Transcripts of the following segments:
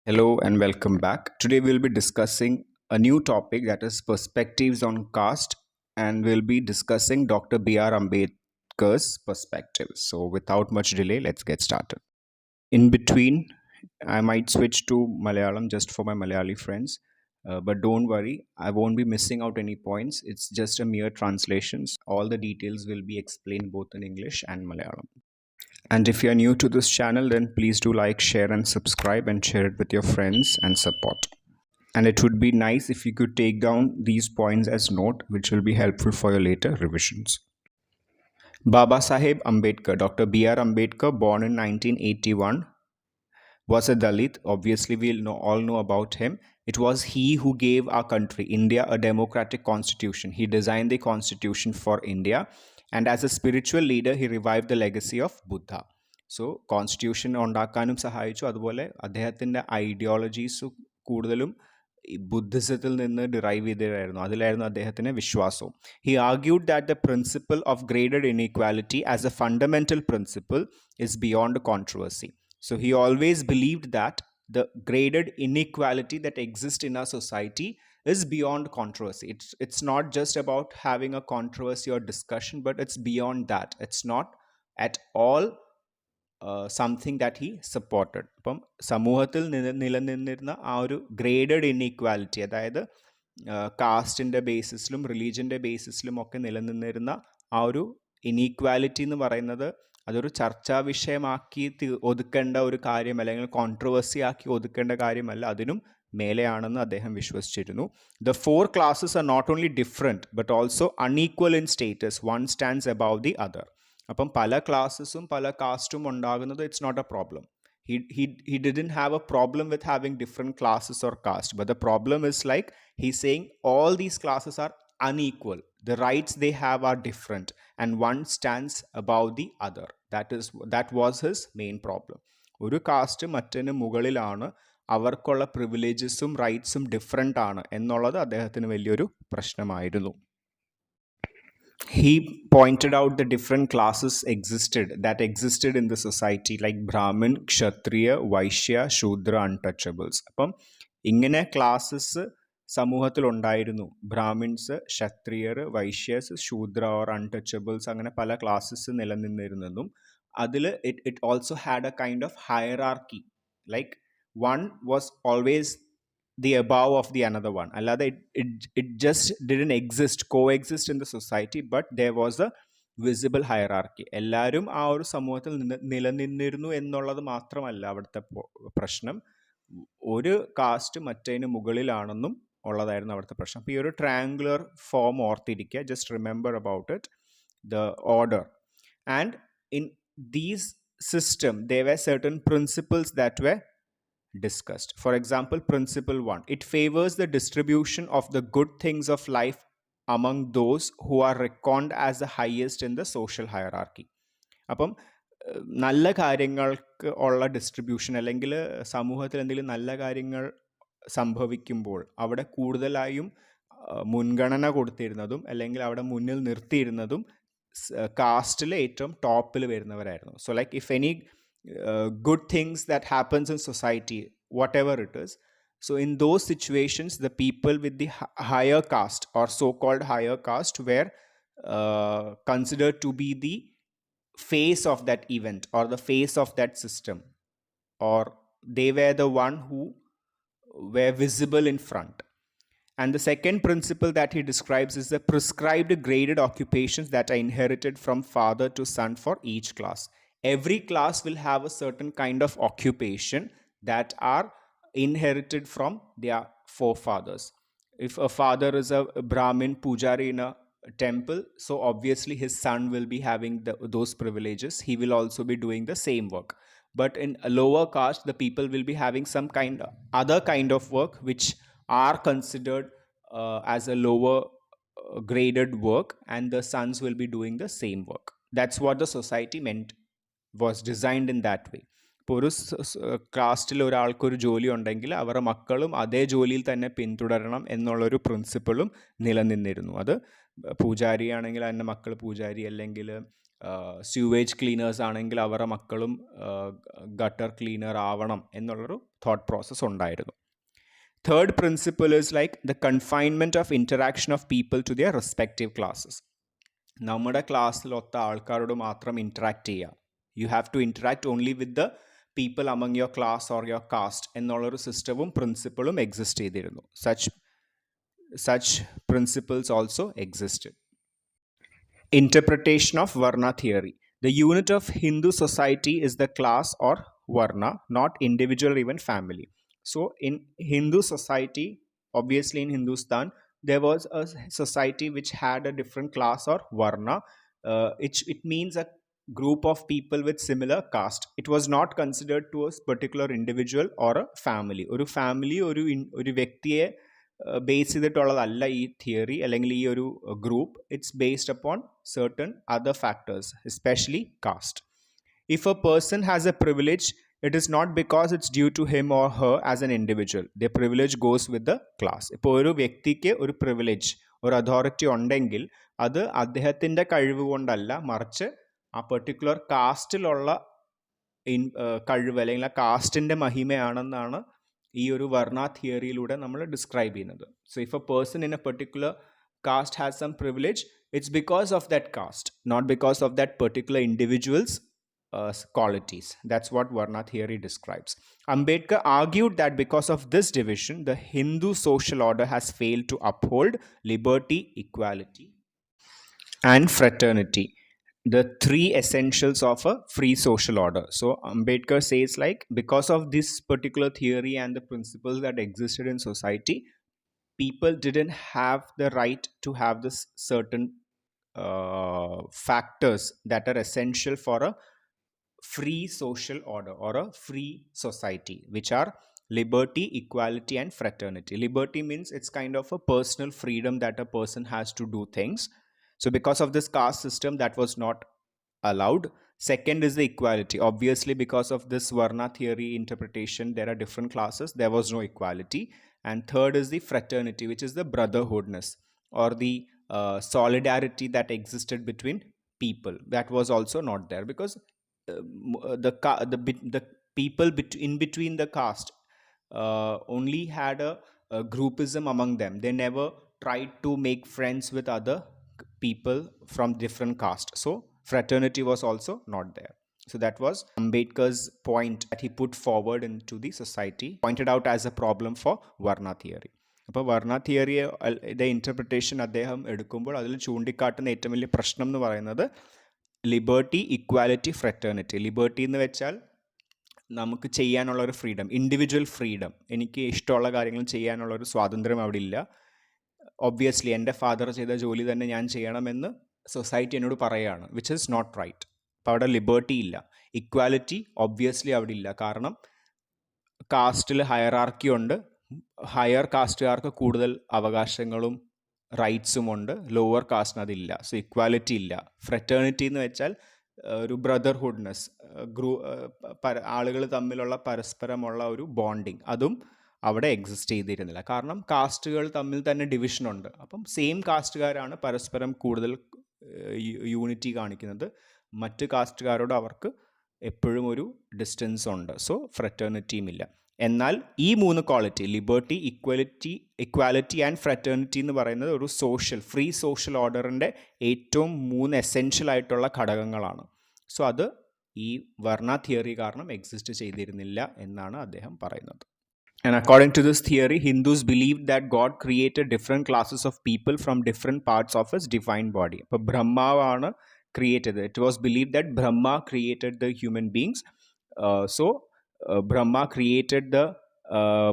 Hello and welcome back. Today we'll be discussing a new topic, that is perspectives on caste, and we'll be discussing Dr. B.R. Ambedkar's perspectives. So without much delay, let's get started. In between, I might switch to Malayalam just for my Malayali friends. But don't worry, I won't be missing out any points. It's just a mere translations. All the details will be explained both in English and Malayalam. And if you're new to this channel, then please do like, share, and subscribe and share it with your friends and support. And it would be nice if you could take down these points as note, which will be helpful for your later revisions. Baba Saheb Ambedkar, Dr. B.R. Ambedkar, born in 1981, was a Dalit. Obviously, all know about him. It was he who gave our country, India, a democratic constitution. He designed the constitution for India. And as a spiritual leader, he revived the legacy of Buddha. So constitution ഉണ്ടാക്കാനും സഹായിച്ചു. അതുപോലെ അദ്ദേഹത്തിൻ്റെ ideologies കൂടുതലും ബുദ്ധിസത്തിൽ നിന്ന് derive ചെയ്തതായിരുന്നു. അതിലായിരുന്നു അദ്ദേഹത്തിന് വിശ്വാസവും. He argued that the principle of graded inequality as A fundamental principle is beyond controversy. So he always believed that the graded inequality that exists in our society is beyond controversy. It's not just about having a controversy or discussion, but it's beyond that. It's not at all something that he supported. അപ്പം സമൂഹത്തിൽ നിലനിന്നിരുന്ന ആ ഒരു graded inequality, അതായത് കാസ്റ്റിൻ്റെ ബേസിസിലും റിലീജിയൻ്റെ ബേസിസിലും ഒക്കെ നിലനിന്നിരുന്ന ആ ഒരു ഇനീക്വാലിറ്റി എന്ന് പറയുന്നത് അതൊരു ചർച്ചാ വിഷയമാക്കി ഒതുക്കേണ്ട ഒരു കാര്യം, അല്ലെങ്കിൽ കോൺട്രവേഴ്സി ആക്കി ഒതുക്കേണ്ട കാര്യമല്ല, അതിനും മേലെയാണെന്ന് അദ്ദേഹം വിശ്വസിച്ചിരുന്നു. The 4 classes are not only different but also unequal in status. One stands above the other. അപ്പം പല ക്ലാസ്സസും പല കാസ്റ്റും ഉണ്ടാകുന്നത് it's not a problem. He didn't have a problem with having different classes or caste, but the problem is like he's saying all these classes are unequal. The rights they have are different and one stands above the other. That was his main problem. ഒരു cast മറ്റൊന്ന് മുകളിലാണ്, അവർക്കുള്ള പ്രിവിലേജസും റൈറ്റ്സും different ആണ് എന്നുള്ളത് അദ്ദേഹത്തിന് വലിയൊരു പ്രശ്നമായിരുന്നു. He pointed out the different classes that existed in the society, like Brahmin, Kshatriya, Vaishya, Shudra, Untouchables. അപ്പം ഇങ്ങനെ ക്ലാസ്സസ് സമൂഹത്തിൽ ഉണ്ടായിരുന്നു. ബ്രാഹ്മിൻസ്, ക്ഷത്രിയർ, വൈശ്യസ്, ശൂദ്ര ഓർ അൺടച്ചബിൾസ്, അങ്ങനെ പല ക്ലാസ്സസ് നിലനിന്നിരുന്നതും അതിൽ it also had A kind of hierarchy. Like one was always the above of the another one. Allada it just didn't coexist in the society, but there was a visible hierarchy. എല്ലാവരും ആ ഒരു സമൂഹത്തിൽ നിലനിന്നിരുന്നു എന്നുള്ളത് മാത്രമല്ല അവിടുത്തെ പ്രശ്നം, ഒരു കാസ്റ്റ് മറ്റേതിന് മുകളിലാണെന്നും ഉള്ളതായിരുന്നു അവിടുത്തെ പ്രശ്നം. അപ്പോൾ ഈ ഒരു ട്രയാങ്കുലർ ഫോം ഓർത്തിരിക്കുക. Just remember about it, the order. And in these system there were certain principles that were discussed. For example, principle 1, it favors the distribution of the good things of life among those who are reckoned as the highest in the social hierarchy. അപ്പം നല്ല കാര്യങ്ങൾക്ക് ഉള്ള distribution, അല്ലെങ്കിൽ സമൂഹത്തിൽ എന്തെങ്കിലും നല്ല കാര്യങ്ങൾ സംഭവിക്കുമ്പോൾ അവിടെ കൂടുതലായും മുൻഗണന കൊടുത്തിരുന്നതും അല്ലെങ്കിൽ അവിടെ മുന്നിൽ നിർത്തിയിരുന്നതും കാസ്റ്റിൽ ഏറ്റവും ടോപ്പിൽ വരുന്നവരായിരുന്നു. So like if any good things that happens in society, whatever it is, so in those situations the people with the higher caste or so-called higher caste were considered to be the face of that event or the face of that system, or they were the one who were visible in front. And the second principle that he describes is the prescribed graded occupations that are inherited from father to son for each class. Every class will have a certain kind of occupation that are inherited from their forefathers. If a father is a Brahmin pujari in a temple, so obviously his son will be having those privileges. He will also be doing the same work. But in a lower caste, the people will be having some other kind of work which are considered as a lower graded work, and the sons will be doing the same work. That's what the society was designed in that way. ഇപ്പോൾ ഒരു കാസ്റ്റിൽ ഒരാൾക്കൊരു ജോലി ഉണ്ടെങ്കിൽ അവരുടെ മക്കളും അതേ ജോലിയിൽ തന്നെ പിന്തുടരണം എന്നുള്ളൊരു പ്രിൻസിപ്പിളും നിലനിന്നിരുന്നു. അത് പൂജാരി ആണെങ്കിൽ അതിൻ്റെ മക്കൾ പൂജാരി, അല്ലെങ്കിൽ സ്യൂവേജ് ക്ലീനേഴ്സ് ആണെങ്കിൽ അവരുടെ മക്കളും ഗട്ടർ ക്ലീനർ ആവണം എന്നുള്ളൊരു തോട്ട് പ്രോസസ്സ് ഉണ്ടായിരുന്നു. Third principle is like the confinement of interaction of people to their respective classes. നമ്മുടെ ക്ലാസ്സിലൊത്ത ആൾക്കാരോട് മാത്രം ഇൻറ്ററാക്ട് ചെയ്യുക. You have to interact only with the people among your class or your caste എന്നുള്ളൊരു സിസ്റ്റവും പ്രിൻസിപ്പിളും exist ചെയ്തിരുന്നു. Such principles also existed. Interpretation of Varna theory. The unit of Hindu society is the class or Varna, not individual or even family. So in Hindu society, obviously in Hindustan, there was a society which had a different class or Varna. It means a group of people with similar caste. It was not considered to a particular individual or a family. ഒരു family ഒരു വ്യക്തിയെ base ചെയ്തിട്ടുള്ളതല്ല ഈ theory അല്ലെങ്കിൽ ഈ ഒരു group. It's based upon certain other factors, especially caste. If a person has a privilege, it is not because it's due to him or her as an individual. The privilege goes with the class. ഇപ്പോൾ ഒരു വ്യക്തിക്ക് ഒരു privilege, ഒരു authority ഉണ്ടെങ്കിൽ അത് അദ്ദേഹത്തിൻ്റെ കഴിവ് കൊണ്ടല്ല, മറിച്ച് ആ പെർട്ടിക്കുലർ കാസ്റ്റിലുള്ള കഴിവ് അല്ലെങ്കിൽ ആ കാസ്റ്റിൻ്റെ മഹിമയാണെന്നാണ് ഈ ഒരു വർണ്ണ തിയറിയിലൂടെ നമ്മൾ ഡിസ്ക്രൈബ് ചെയ്യുന്നത്. So if A person in A particular caste has some privilege, it's because of that caste, not because of that particular individual's qualities. That's what Varna theory describes. Ambedkar argued that because of this division, the Hindu social order has failed to uphold liberty, equality, and fraternity, the three essentials of a free social order. So Ambedkar says, like, because of this particular theory and the principles that existed in society, people didn't have the right to have this certain factors that are essential for a free social order or a free society, which are liberty, equality, and fraternity. Liberty means it's kind of a personal freedom that a person has to do things. So because of this caste system, that was not allowed. Second is the equality. Obviously, because of this Varna theory interpretation, there are different classes. There was no equality. And third is the fraternity, which is the brotherhoodness or the solidarity that existed between people. That was also not there because the people in between the caste only had a groupism among them. They never tried to make friends with other people from different caste. So fraternity was also not there. So that was Ambedkar's point that he put forward into the society, pointed out as a problem for Varna theory. അപ്പോൾ വർണ്ണ തിയറിയുടെ interpretation അദ്ദേഹം എടുക്കുമ്പോൾ അതിൽ ചൂണ്ടിക്കാട്ടുന്ന ഏറ്റവും വലിയ പ്രശ്നം എന്ന് പറയുന്നത് ലിബർട്ടി, ഇക്വാലിറ്റി, ഫ്രറ്റേണിറ്റി. ലിബർട്ടി എന്ന് വെച്ചാൽ നമുക്ക് ചെയ്യാനുള്ള ഒരു ഫ്രീഡം, ഇൻഡിവിജ്വൽ ഫ്രീഡം. എനിക്ക് ഇഷ്ടമുള്ള കാര്യങ്ങൾ ചെയ്യാനുള്ള ഒരു സ്വാതന്ത്ര്യം അവിടെ ഇല്ല. ഒബ്വിയസ്ലി എൻ്റെ ഫാദർ ചെയ്ത ജോലി തന്നെ ഞാൻ ചെയ്യണമെന്ന് സൊസൈറ്റി എന്നോട് പറയുകയാണ്, വിച്ച് ഈസ് നോട്ട് റൈറ്റ്. അപ്പോൾ അവിടെ ലിബർട്ടി ഇല്ല. ഇക്വാലിറ്റി ഒബ്വിയസ്ലി അവിടെ ഇല്ല, കാരണം കാസ്റ്റിൽ ഹയറാർക്കി ഉണ്ട്. ഹയർ കാസ്റ്റുകാർക്ക് കൂടുതൽ അവകാശങ്ങളും റൈറ്റ്സും ഉണ്ട്, ലോവർ കാസ്റ്റിന് അതില്ല. സോ ഇക്വാലിറ്റി ഇല്ല. ഫ്രറ്റേണിറ്റി എന്ന് വെച്ചാൽ ഒരു ബ്രദർഹുഡ്നെസ്, ആളുകൾ തമ്മിലുള്ള പരസ്പരമുള്ള ഒരു ബോണ്ടിങ്, അതും അവിടെ എക്സിസ്റ്റ് ചെയ്തിരുന്നില്ല. കാരണം കാസ്റ്റുകൾ തമ്മിൽ തന്നെ ഡിവിഷനുണ്ട്. അപ്പം സെയിം കാസ്റ്റുകാരാണ് പരസ്പരം കൂടുതൽ യൂണിറ്റി കാണിക്കുന്നത്. മറ്റ് കാസ്റ്റുകാരോട് അവർക്ക് എപ്പോഴും ഒരു ഡിസ്റ്റൻസ് ഉണ്ട്. സോ ഫ്രറ്റേണിറ്റിയും ഇല്ല. എന്നാൽ ഈ മൂന്ന് quality, liberty, equality and fraternity എന്ന് പറയുന്നത് ഒരു ഫ്രീ സോഷ്യൽ ഓർഡറിൻ്റെ ഏറ്റവും മൂന്ന് എസെൻഷ്യൽ ആയിട്ടുള്ള ഘടകങ്ങളാണ്. സോ അത് ഈ വർണ്ണ തിയറി കാരണം എക്സിസ്റ്റ് ചെയ്തിരുന്നില്ല എന്നാണ് അദ്ദേഹം പറയുന്നത്. And according to this theory, Hindus believed that God created different classes of people from different parts of his divine body. അപ്പോൾ ബ്രഹ്മാവാണ് created. It was believed that Brahma created the human beings. Brahma created the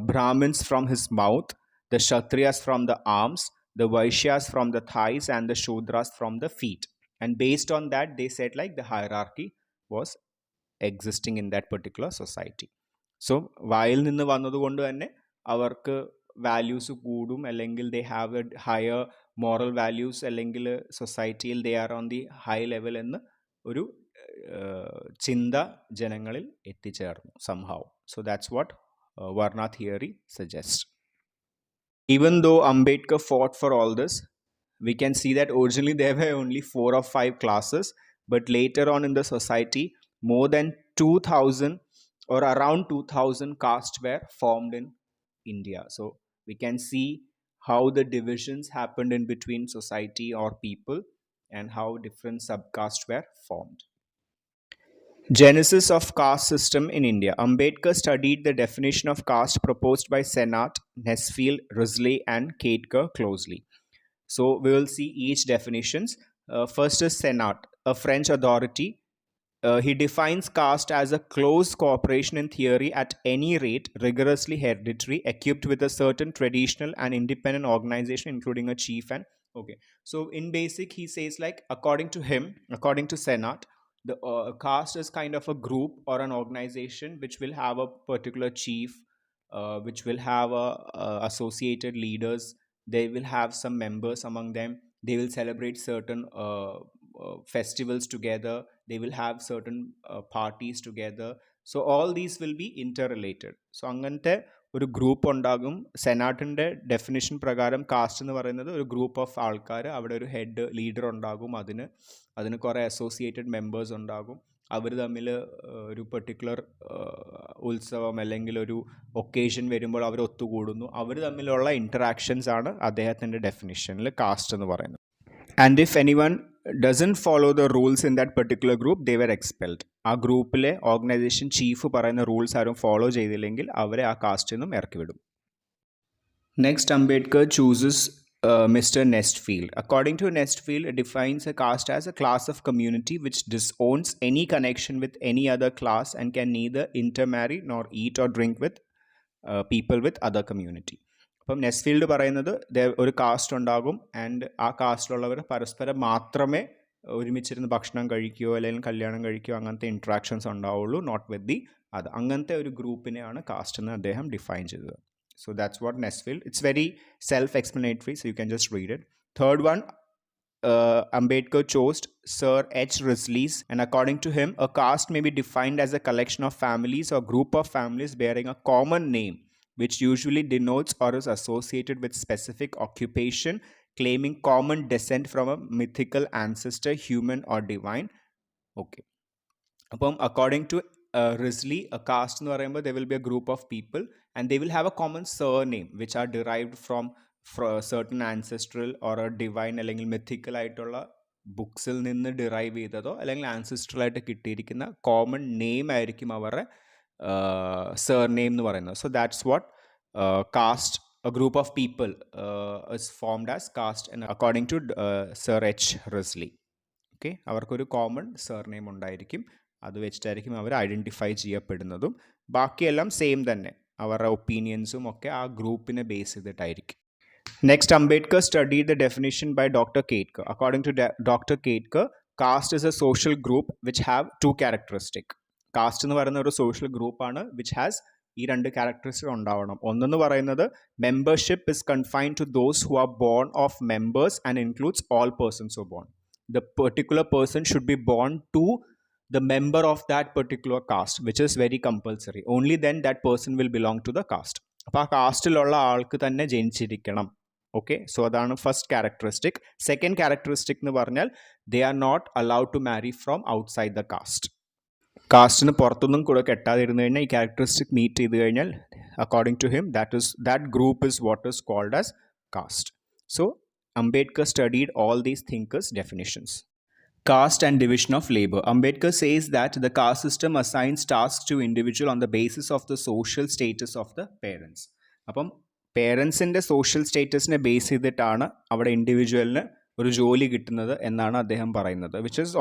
Brahmins from his mouth, the Kshatriyas from the arms, the Vaishyas from the thighs, and the Shudras from the feet. And based on that, they said like the hierarchy was existing in that particular society. So വായിൽ നിന്ന് വന്നതുകൊണ്ട് തന്നെ അവർക്ക് values കൂടും, അല്ലെങ്കിൽ they have A higher moral values, അല്ലെങ്കിൽ സൊസൈറ്റിയിൽ they are on the high level എന്ന് ഒരു ചിന്ത ജനങ്ങളിൽ എത്തിച്ചേർന്നു somehow. So that's what Varna theory suggests. Even though Ambedkar fought for all this, we can see that originally there were only 4 or 5 classes, But later on in the society, more than 2000 or around 2000 castes were formed in India. So we can see how the divisions happened in between society or people and how different subcastes were formed. Genesis of caste system in India. Ambedkar studied the definition of caste proposed by Senat, Nesfield, Risley, and Kateker closely. So we will see each definitions. First is Senat, a French authority. He defines caste as a close cooperation in theory at any rate, rigorously hereditary, equipped with a certain traditional and independent organization, including a chief and okay. So in basic, he says like according to him, according to Senat, the caste is kind of a group or an organization which will have a particular chief, which will have associated leaders. They will have some members among them. They will celebrate certain festivals together. They will have certain parties together. So all these will be interrelated. So അങ്ങനത്തെ ഒരു group ഉണ്ടാകും. സെനാറ്റിൻ്റെ definition പ്രകാരം cast എന്ന് പറയുന്നത് ഒരു group of ആൾക്കാർ, അവിടെ ഒരു ഹെഡ് ലീഡർ ഉണ്ടാകും, അതിന് കുറേ അസോസിയേറ്റഡ് മെമ്പേഴ്സ് ഉണ്ടാകും. അവർ തമ്മിൽ ഒരു പെർട്ടിക്കുലർ ഉത്സവം അല്ലെങ്കിൽ ഒരു ഒക്കേഷൻ വരുമ്പോൾ അവർ ഒത്തുകൂടുന്നു. അവർ തമ്മിലുള്ള ഇൻറ്ററാക്ഷൻസ് ആണ് അദ്ദേഹത്തിൻ്റെ ഡെഫിനിഷനിൽ കാസ്റ്റ് എന്ന് പറയുന്നത്. And if anyone doesn't follow the rules in that particular group, they were expelled. ആ ഗ്രൂപ്പിലെ ഓർഗനൈസേഷൻ ചീഫ് പറയുന്ന റൂൾസ് ആരും ഫോളോ ചെയ്തില്ലെങ്കിൽ അവരെ ആ കാസ്റ്റിൽ നിന്നും ഇറക്കി വിടും. Next, Ambedkar chooses Mr. Nestfield. According to Nestfield, it defines a caste as a class of community which disowns any connection with any other class and can neither intermarry nor eat or drink with people with other community. അപ്പം നെസ്ഫീൽഡ് പറയുന്നത് ഒരു cast ഉണ്ടാകും, and ആ കാസ്റ്റിലുള്ളവർ പരസ്പരം മാത്രമേ ഒരുമിച്ചിരുന്ന് ഭക്ഷണം കഴിക്കുകയോ അല്ലെങ്കിൽ കല്യാണം കഴിക്കുകയോ അങ്ങനത്തെ ഇൻട്രാക്ഷൻസ് ഉണ്ടാവുള്ളൂ, നോട്ട് വിത്ത് ദി അത്. അങ്ങനത്തെ ഒരു ഗ്രൂപ്പിനെയാണ് കാസ്റ്റ് എന്ന് അദ്ദേഹം ഡിഫൈൻ ചെയ്തത്. So that's what Nesfield. It's very self-explanatory, so you can just read it. Third one, Ambedkar chose Sir H. Risley's, and according to him, a caste may be defined as a collection of families or group of families bearing a common name, which usually denotes or is associated with specific occupation, claiming common descent from a mythical ancestor, human or divine. Okay. According to Risley, a caste എന്ന് പറയുമ്പോൾ there will be a group of people and they will have a common surname which are derived from certain ancestral or a divine അല്ലെങ്കിൽ mythical ആയിട്ടുള്ള ബുക്സിൽ നിന്ന് derive ചെയ്തതോ അല്ലെങ്കിൽ ancestral ആയിട്ട് കിട്ടിയിരിക്കുന്ന common name ആയിരിക്കും അവരുടെ surname എന്ന് പറയുന്നത്. So that's what caste, a group of people is formed as caste, and according to Sir H. Risley. Okay, അവർക്കൊരു കോമൺ സർനെയിം ഉണ്ടായിരിക്കും, അത് വെച്ചിട്ടായിരിക്കും അവർ ഐഡൻറ്റിഫൈ ചെയ്യപ്പെടുന്നതും. ബാക്കിയെല്ലാം സെയിം തന്നെ, അവരുടെ ഒപ്പീനിയൻസും ഒക്കെ ആ ഗ്രൂപ്പിനെ ബേസ് ചെയ്തിട്ടായിരിക്കും. Next, Ambedkar studied the definition by doctor Ketkar. According to doctor Ketkar, caste is a social group which have two characteristic. Caste എന്ന് പറയുന്ന ഒരു സോഷ്യൽ ഗ്രൂപ്പാണ് വിച്ച് ഹാസ് ഈ രണ്ട് ക്യാരക്ടറിസ്റ്റിക് ഉണ്ടാവണം. ഒന്നെന്ന് പറയുന്നത് membership is confined to those who are born of members and includes all persons who born. The particular person should be born to the member of that particular caste, which is very compulsory. Only then that person will belong to the caste. അപ്പോൾ ആ കാസ്റ്റിലുള്ള ആൾക്ക് തന്നെ ജനിച്ചിരിക്കണം. Okay, so അതാണ് first characteristic. Second characteristic എന്ന് പറഞ്ഞാൽ they are not allowed to marry from outside the caste. കാസ്റ്റിന് പുറത്തൊന്നും കൂടെ കെട്ടാതിരുന്നു കഴിഞ്ഞാൽ ഈ ക്യാരക്ടറിസ്റ്റിക് മീറ്റ് ചെയ്ത് കഴിഞ്ഞാൽ according to him that group is what is called as caste. So Ambedkar studied all these thinkers' definitions. Caste and division of labor. Ambedkar says that the caste system assigns tasks to individual on the basis of the social status of the parents. അപ്പം പേരൻസിൻ്റെ social സ്റ്റേറ്റസിനെ base ചെയ്തിട്ടാണ് അവിടെ ഇൻഡിവിജ്വലിന് ഒരു ജോലി കിട്ടുന്നത് എന്നാണ് അദ്ദേഹം പറയുന്നത്. Which is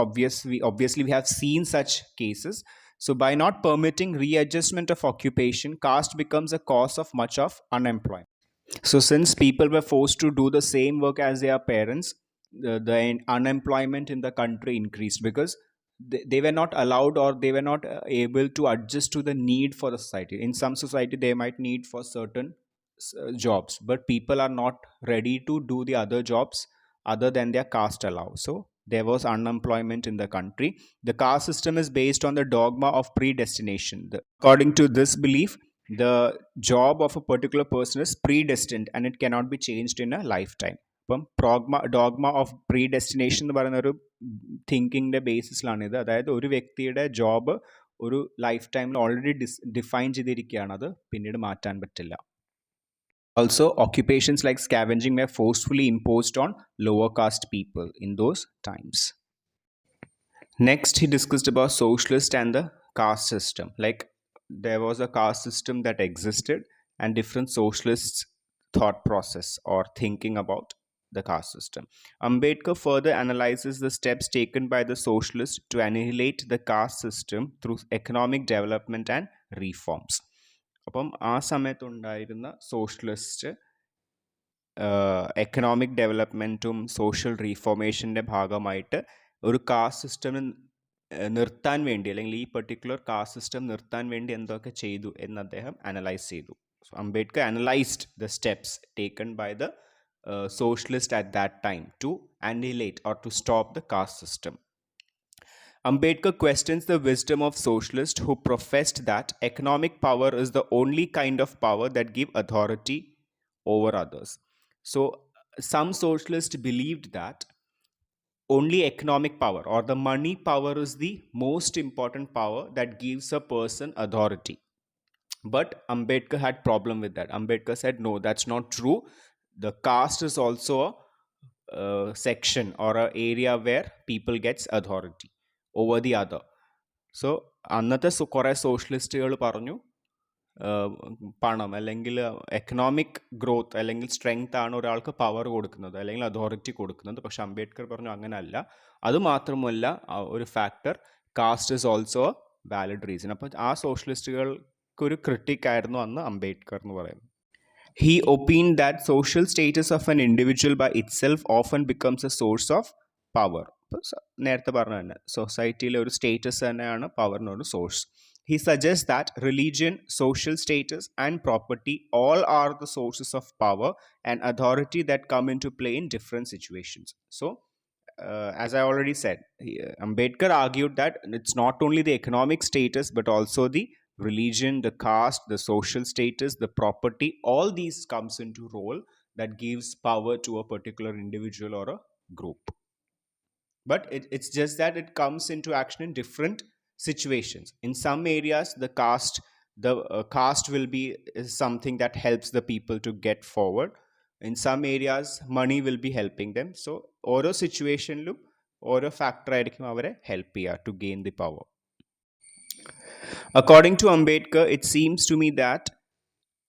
obviously we have seen such cases. So by not permitting readjustment of occupation, caste becomes a cause of much of unemployment. So since people were forced to do the same work as their parents, the unemployment in the country increased because they were not allowed or they were not able to adjust to the need for the society. In some society, they might need for certain jobs, but people are not ready to do the other jobs other than their caste allow. So there was unemployment in the country. The caste system is based on the dogma of predestination. According to this belief, the job of a particular person is predestined and it cannot be changed in a lifetime. അപ്പം dogma of pre destination എന്ന് പറയുന്ന ഒരു തിങ്കിങ്ങിൻ്റെ ബേസിസിലാണിത്. അതായത് ഒരു വ്യക്തിയുടെ job ഒരു life ടൈമിൽ already define ചെയ്തിരിക്കുകയാണ്, അത് പിന്നീട് മാറ്റാൻ പറ്റില്ല. Also, occupations like scavenging were forcefully imposed on lower caste people in those times. Next, he discussed about socialist and the caste system. Like, there was a caste system that existed and different socialists thought process or thinking about the caste system. Ambedkar further analyzes the steps taken by the socialists to annihilate the caste system through economic development and reforms. അപ്പം ആ സമയത്തുണ്ടായിരുന്ന socialist economic ഡെവലപ്മെൻറ്റും social റീഫോർമേഷൻ്റെ ഭാഗമായിട്ട് ഒരു caste system നിർത്താൻ വേണ്ടി, അല്ലെങ്കിൽ ഈ particular caste system നിർത്താൻ വേണ്ടി എന്തൊക്കെ ചെയ്തു എന്ന് അദ്ദേഹം അനലൈസ് ചെയ്തു. So Ambedkar analyzed the steps taken by the socialist at that time to annihilate or to stop the caste system. Ambedkar questions the wisdom of socialists who professed that economic power is the only kind of power that give authority over others. So some socialists believed that only economic power or the money power is the most important power that gives a person authority. But Ambedkar had problem with that. Ambedkar said, no, that's not true. The caste is also a section or an area where people gets authority over the other. So അന്നത്തെ കുറേ സോഷ്യലിസ്റ്റുകൾ പറഞ്ഞു പണം അല്ലെങ്കിൽ economic growth അല്ലെങ്കിൽ strength ആണ് ഒരാൾക്ക് power കൊടുക്കുന്നത് അല്ലെങ്കിൽ അതോറിറ്റി കൊടുക്കുന്നത്. പക്ഷെ അംബേദ്കർ പറഞ്ഞു അങ്ങനല്ല. അതുമാത്രമല്ല ഒരു factor, caste is also valid reason. അപ്പോൾ ആ സോഷ്യലിസ്റ്റുകൾക്ക് ഒരു ക്രിട്ടിക് ആയിരുന്നു അന്ന് അംബേദ്കർ എന്ന് പറയുന്നത്. He opined that social status of an individual by itself often becomes a source of power. നേരത്തെ പറഞ്ഞ തന്നെ സൊസൈറ്റിയിലെ ഒരു സ്റ്റേറ്റസ് തന്നെയാണ് പവറിനൊരു source. He suggests that religion, social status and property all are the sources of power and authority that come into play in different situations. So as I already said, Ambedkar argued that it's not only the economic status but also the religion, the caste, the social status, the property, all these comes into role that gives power to a particular individual or a group. But it's just that it comes into action in different situations. In some areas, the caste will be something that helps the people to get forward. In some areas, money will be helping them. So, ഓരോ സിറ്റുവേഷനിലും ഓരോ factor ആയിരിക്കും അവരെ help ചെയ്യുക to gain the power. According to Ambedkar, it seems to me that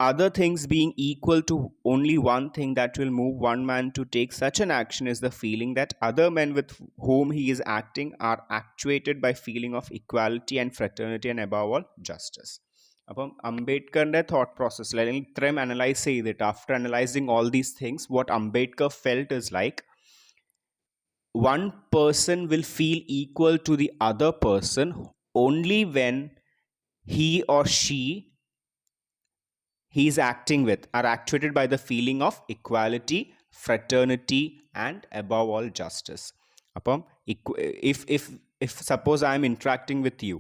other things being equal to only one thing that will move one man to take such an action is the feeling that other men with whom he is acting are actuated by feeling of equality and fraternity and above all justice. അപ്പം അംബേദ്കറിൻ്റെ thought പ്രോസസ്സിൽ അല്ലെങ്കിൽ ഇത്രയും analyse ചെയ്തിട്ട് after analysing all these things what Ambedkar felt is like one person will feel equal to the other person only when he or she is acting with are actuated by the feeling of equality, fraternity and above all justice. Apam if suppose I am interacting with you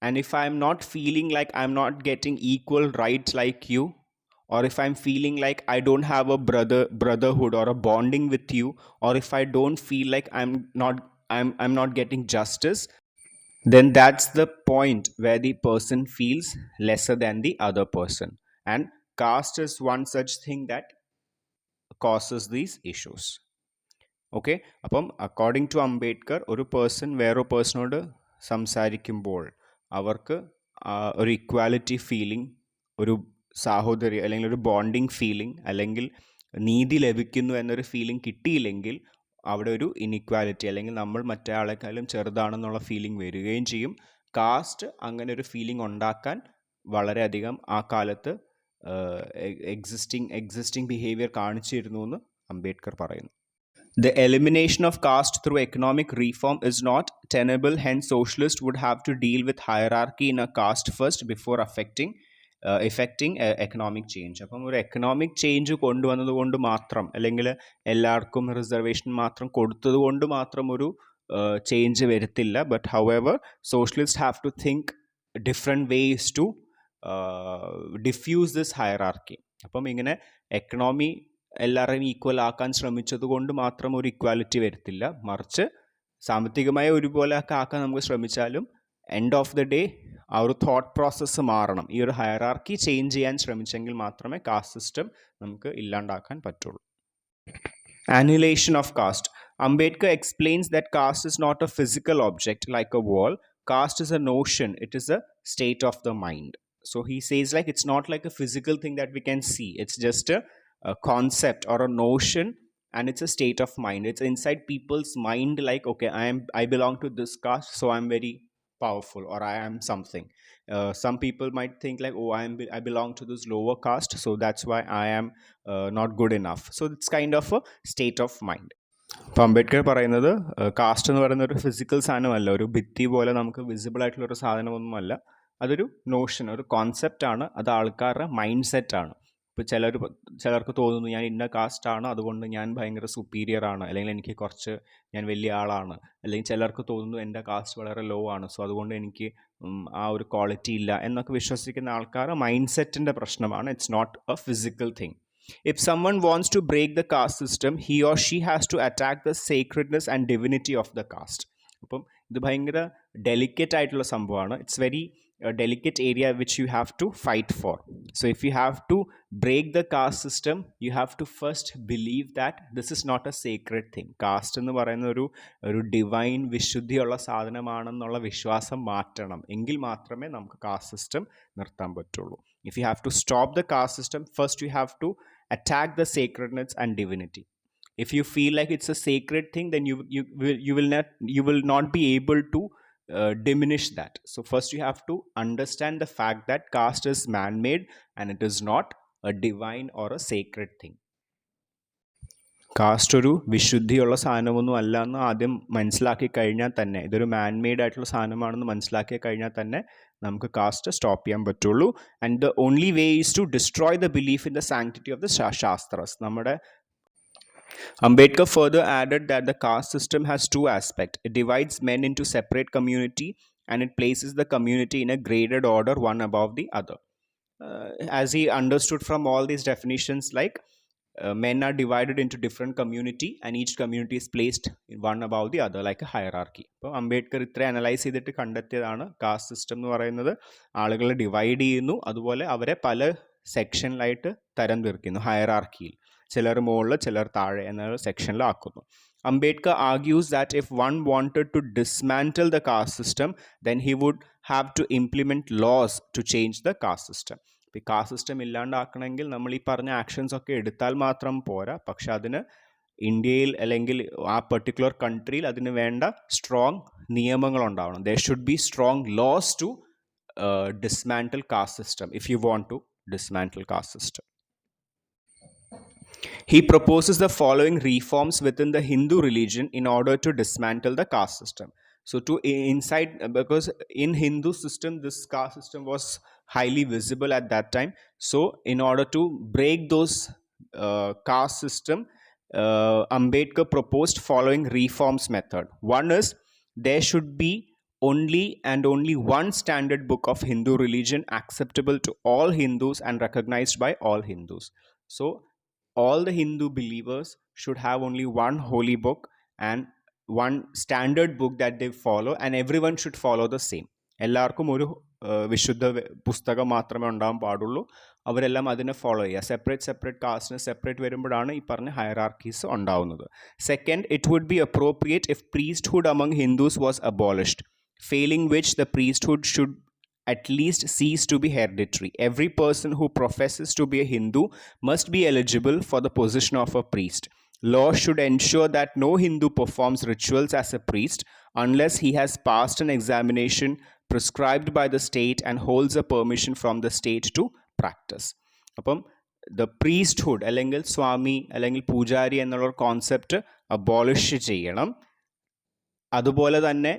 and if I am not feeling like I am not getting equal rights like you, or if I'm feeling like I don't have a brotherhood or a bonding with you, or if I don't feel like I'm not getting justice, then that's the point where the person feels lesser than the other person. And caste is one such thing that causes these issues. Okay, അപ്പം according to Ambedkar ഒരു person വേറൊരു പേഴ്സണോട് സംസാരിക്കുമ്പോൾ അവർക്ക് ഒരു equality feeling, ഒരു സാഹോദര്യം അല്ലെങ്കിൽ ഒരു ബോണ്ടിങ് ഫീലിംഗ് അല്ലെങ്കിൽ നീതി ലഭിക്കുന്നു എന്നൊരു ഫീലിംഗ് കിട്ടിയില്ലെങ്കിൽ അവിടെ ഒരു ഇനിക്വാലിറ്റി അല്ലെങ്കിൽ നമ്മൾ മറ്റേ ആളെക്കാളും ചെറുതാണെന്നുള്ള ഫീലിംഗ് വരികയും ചെയ്യും. കാസ്റ്റ് അങ്ങനെ ഒരു ഫീലിംഗ് ഉണ്ടാക്കാൻ വളരെയധികം ആ കാലത്ത് എക്സിസ്റ്റിംഗ് ബിഹേവിയർ കാണിച്ചിരുന്നു എന്ന് അംബേദ്കർ പറയുന്നു. The elimination of caste through economic reform is not tenable, hence socialists would have to deal with hierarchy in a caste first before affecting economic change. അപ്പം ഒരു എക്കണോമിക് ചേഞ്ച് കൊണ്ടുവന്നത് കൊണ്ട് മാത്രം അല്ലെങ്കിൽ എല്ലാവർക്കും റിസർവേഷൻ മാത്രം കൊടുത്തത് കൊണ്ട് മാത്രം ഒരു ചേഞ്ച് വരത്തില്ല. But however socialist have to think different ways to diffuse this hierarchy. അപ്പം ഇങ്ങനെ എല്ലാവരെയും ഈക്വൽ ആക്കാൻ ശ്രമിച്ചത് കൊണ്ട് മാത്രം ഒരു ഇക്വാലിറ്റി വരത്തില്ല. മറിച്ച് സാമ്പത്തികമായി ഒരുപോലെ ഒക്കെ ആക്കാൻ നമുക്ക് ശ്രമിച്ചാലും എൻഡ് ഓഫ് ദ ഡേ ആ ഒരു തോട്ട് പ്രോസസ്സ് മാറണം. ഈ ഒരു ഹയറാർക്കി ചേഞ്ച് ചെയ്യാൻ ശ്രമിച്ചെങ്കിൽ മാത്രമേ കാസ്റ്റ് സിസ്റ്റം നമുക്ക് ഇല്ലാണ്ടാക്കാൻ പറ്റുള്ളൂ. Annihilation of caste. Ambedkar explains that caste is not a physical object like a wall. Caste is a notion, it is a state of the mind. So he says like it's not like a physical thing that we can see. It's just a concept or a notion, and it's a state of mind. It's inside people's mind, like okay, I belong to this caste, so I'm very powerful, or I am something. Some people might think like, oh, I belong to this lower caste, so that's why I am not good enough. So it's kind of a state of mind. അപ്പോൾ അംബേദ്കർ പറയുന്നത് cast എന്ന് പറയുന്ന ഒരു physical സാധനമല്ല, ഒരു ഭിത്തി പോലെ നമുക്ക് വിസിബിൾ ആയിട്ടുള്ള ഒരു സാധനമൊന്നുമല്ല. അതൊരു നോഷൻ, ഒരു കോൺസെപ്റ്റ് ആണ്. അത് ആൾക്കാരുടെ മൈൻഡ് സെറ്റ് ആണ്. ഇപ്പോൾ ചിലർക്ക് തോന്നുന്നു ഞാൻ ഇന്ന കാസ്റ്റാണ്, അതുകൊണ്ട് ഞാൻ ഭയങ്കര സുപ്പീരിയർ ആണ്, അല്ലെങ്കിൽ എനിക്ക് കുറച്ച് ഞാൻ വലിയ ആളാണ്. അല്ലെങ്കിൽ ചിലർക്ക് തോന്നുന്നു എൻ്റെ കാസ്റ്റ് വളരെ ലോ ആണ്, സോ അതുകൊണ്ട് എനിക്ക് ആ ഒരു ക്വാളിറ്റി ഇല്ല എന്നൊക്കെ വിശ്വസിക്കുന്ന ആൾക്കാരുടെ മൈൻഡ് സെറ്റിൻ്റെ പ്രശ്നമാണ്. It's not a physical thing. If someone wants to break the caste system, he or she has to attack the sacredness and divinity of the caste. അപ്പം ഇത് ഭയങ്കര ഡെലിക്കേറ്റ് ആയിട്ടുള്ള സംഭവമാണ്. It's very delicate area which you have to fight for. So if you have to break the caste system, you have to first believe that this is not a sacred thing. Caste എന്ന് പറയുന്ന ഒരു divine വിശുദ്ധിയുള്ള സാധനമാണെന്നുള്ള വിശ്വാസം മാറ്റണം. എങ്കിൽ മാത്രമേ നമുക്ക് caste system നിർത്താൻ പറ്റുള്ളൂ. If you have to stop the caste system, first you have to attack the sacredness and divinity. If you feel like it's a sacred thing, then you will not be able to diminish that. So first you have to understand the fact that caste is man-made and it is not a divine or a sacred thing. Caste ഒരു വിശുദ്ധിയുള്ള സാധനമൊന്നും അല്ല എന്ന് ആദ്യം മനസ്സിലാക്കി കഴിഞ്ഞാൽ തന്നെ, ഇതൊരു man-made ആയിട്ടുള്ള സാധനമാണെന്ന് മനസ്സിലാക്കി കഴിഞ്ഞാൽ തന്നെ നമുക്ക് കാസ്റ്റ് സ്റ്റോപ്പ് ചെയ്യാൻ പറ്റുള്ളൂ. And the only way is to destroy the belief in the sanctity of the shastras. നമ്മുടെ Ambedkar further added that the caste system has two aspects. It divides men into separate community and it places the community in a graded order, one above the other. As he understood from all these definitions, like men are divided into different community and each community is placed one above the other like a hierarchy. അപ്പോൾ അംബേദ്കർ ഇത്ര analyse ചെയ്തിട്ട് കണ്ടെത്തിയതാണ് caste system എന്ന് പറയുന്നത് ആളുകളെ divide ചെയ്യുന്നു, അതുപോലെ അവരെ പല സെക്ഷനിലായിട്ട് തരം തിരിക്കുന്നു ഹയറാർക്കിയിൽ. ചിലർ മുകളിൽ ചിലർ താഴെ എന്ന സെക്ഷനിലാക്കുന്നു. Ambedkar argues that if one wanted to dismantle the caste system, then he would have to implement laws to change the caste system. ഈ കാസ്റ്റ് സിസ്റ്റം ഇല്ലാണ്ടാക്കണമെങ്കിൽ നമ്മൾ ഈ പറഞ്ഞ ആക്ഷൻസ് ഒക്കെ എടുത്താൽ മാത്രം പോരാ, പക്ഷെ അതിന് ഇന്ത്യയിൽ അല്ലെങ്കിൽ ആ പെർട്ടിക്കുലർ കൺട്രിയിൽ അതിന് വേണ്ട സ്ട്രോങ് നിയമങ്ങൾ ഉണ്ടാവണം. There should be strong laws to dismantle caste system if you want to dismantle caste system. He proposes the following reforms within the Hindu religion in order to dismantle the caste system. So because in Hindu system, this caste system was highly visible at that time. So in order to break those caste system, Ambedkar proposed following reforms method. One is there should be only one standard book of Hindu religion acceptable to all Hindus and recognized by all Hindus. So all the Hindu believers should have only one holy book and one standard book that they follow, and everyone should follow the same. എല്ലാവർക്കും ഒരു വിശുദ്ധ പുസ്തകം മാത്രമേ ഉണ്ടാകാൻ പാടുള്ളൂ, അവരെല്ലാം അതിനെ follow ചെയ്യുക. സെപ്പറേറ്റ് കാസ്റ്റിന് സെപ്പറേറ്റ് വരുമ്പോഴാണ് ഈ പറഞ്ഞ ഹയറാർക്കീസ് ഉണ്ടാവുന്നത്. Second, it would be appropriate if priesthood among Hindus was abolished, failing which the priesthood should at least cease to be hereditary. Every person who professes to be a Hindu must be eligible for the position of a priest. Law should ensure that no Hindu performs rituals as a priest unless he has passed an examination prescribed by the state and holds a permission from the state to practice. അപ്പം the priesthood അല്ലെങ്കിൽ സ്വാമി അല്ലെങ്കിൽ പൂജാരി എന്നുള്ള concept abolish ചെയ്യണം. അതുപോലെ തന്നെ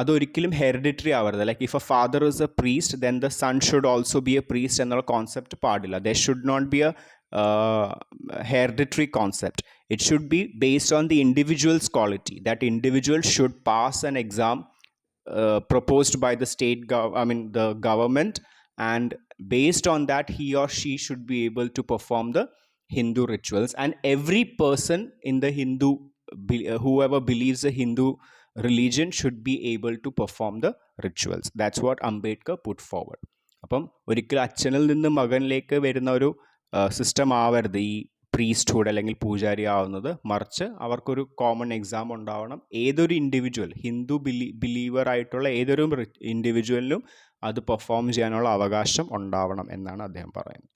അതൊരിക്കലും hereditary ആവരുത്. Like if a father is a priest then the son should also be a priest എന്നുള്ള കോൺസെപ്റ്റ് പാടില്ല. There should not be a hereditary concept. It should be based on the individual's quality. That individual should pass an exam proposed by the the government, and based on that he or she should be able to perform the Hindu rituals, and every person in the whoever believes the Hindu religion should be able to perform the rituals. That's what Ambedkar put forward. അപ്പം ഒരിക്കലും അച്ഛനിൽ നിന്ന് മകനിലേക്ക് വരുന്ന ഒരു system ആവരുത് ഈ priesthood അല്ലെങ്കിൽ പൂജാരി ആവുന്നത്, മറിച്ച് അവർക്കൊരു കോമൺ എക്സാം ഉണ്ടാവണം. ഏതൊരു ഇൻഡിവിജ്വൽ ഹിന്ദു ബിലീവർ ആയിട്ടുള്ള ഏതൊരു ഇൻഡിവിജ്വലിനും അത് പെർഫോം ചെയ്യാനുള്ള അവകാശം ഉണ്ടാവണം എന്നാണ് അദ്ദേഹം പറയുന്നത്.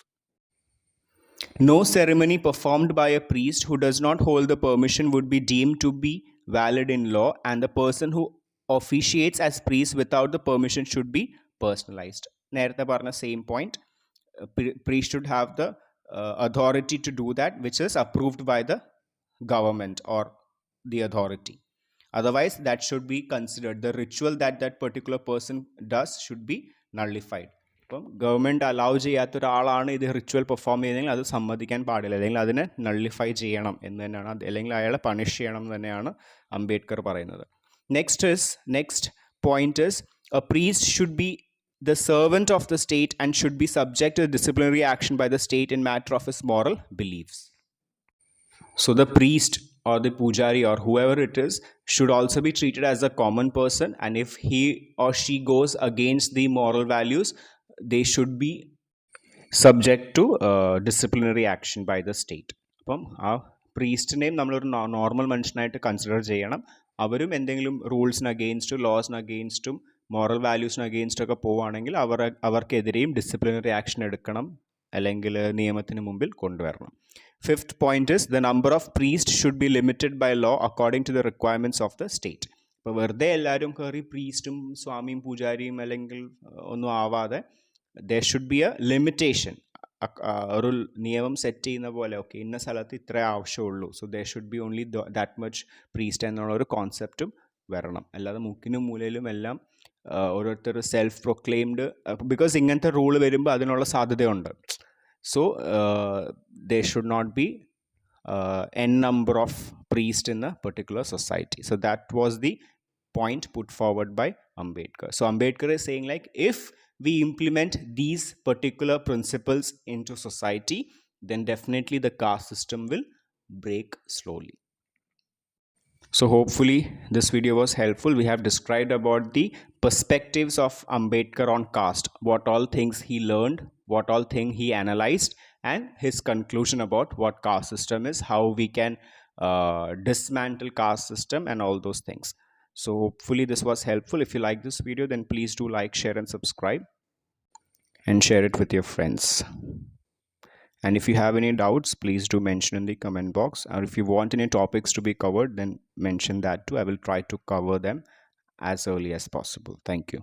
No ceremony performed by a priest who does not hold the permission would be deemed to be valid in law, and the person who officiates as priest without the permission should be personalized. നേരത്തെ പറഞ്ഞ same point, priest should have the authority to do that which is approved by the government or the authority. Otherwise that should be considered, the ritual that particular person does should be nullified. അപ്പം government allow ചെയ്യാത്ത ഒരാളാണ് ഇത് ritual perform ചെയ്യുന്നതെങ്കിൽ അത് സമ്മതിക്കാൻ പാടില്ല, അല്ലെങ്കിൽ അതിനെ നള്ളിഫൈ ചെയ്യണം എന്ന് തന്നെയാണ്, അല്ലെങ്കിൽ അയാളെ പണിഷ് ചെയ്യണം എന്ന് തന്നെയാണ് അംബേദ്കർ പറയുന്നത്. Next point is a priest should B the servant of the state and should be subject to disciplinary action by the state in matter of his moral beliefs. So the priest or the pujari or whoever it is should also be treated as a common person, and if he or she goes against the moral values, they should be subject to disciplinary action by the state. അപ്പം ആ പ്രീസ്റ്റിനെയും നമ്മളൊരു normal മനുഷ്യനായിട്ട് consider ചെയ്യണം. അവരും എന്തെങ്കിലും റൂൾസിന് അഗെയിൻസ്റ്റും ലോസിന് അഗെയിൻസ്റ്റും moral വാല്യൂസിന് അഗെയിൻസ്റ്റൊക്കെ പോവുകയാണെങ്കിൽ അവർക്കെതിരെയും disciplinary action എടുക്കണം, അല്ലെങ്കിൽ നിയമത്തിന് മുമ്പിൽ കൊണ്ടുവരണം. Fifth point is the number of priest should be limited by law according to the requirements of the state. ഇപ്പോൾ വെറുതെ എല്ലാവരും കയറി പ്രീസ്റ്റും സ്വാമിയും പൂജാരിയും അല്ലെങ്കിൽ ഒന്നും ആവാതെ there should be a limitation. ഒരു നിയമം സെറ്റ് ചെയ്യുന്ന പോലെ, ഓക്കെ ഇന്ന സ്ഥലത്ത് ഇത്രേ ആവശ്യമുള്ളൂ, so there should be only that much priest എന്നുള്ള ഒരു കോൺസെപ്റ്റും വരണം. അല്ലാതെ മുക്കിനും മൂലയിലും എല്ലാം ഓരോരുത്തർ സെൽഫ് പ്രൊക്ലെയിംഡ്, ബിക്കോസ് ഇങ്ങനത്തെ റൂൾ വരുമ്പോൾ അതിനുള്ള സാധ്യതയുണ്ട്. So there should not be n number of priests in a particular society. So that was the point put forward by Ambedkar. So Ambedkar is saying, like, if we implement these particular principles into society, then definitely the caste system will break slowly. So hopefully this video was helpful. We have described about the perspectives of Ambedkar on caste, what all things he learned, what all things he analyzed, and his conclusion about what caste system is, how we can dismantle caste system and all those things. So hopefully this was helpful. If you like this video, then please do like, share and subscribe, and share it with your friends. And if you have any doubts, please do mention in the comment box, or if you want any topics to be covered, then mention that too. I will try to cover them as early as possible. Thank you.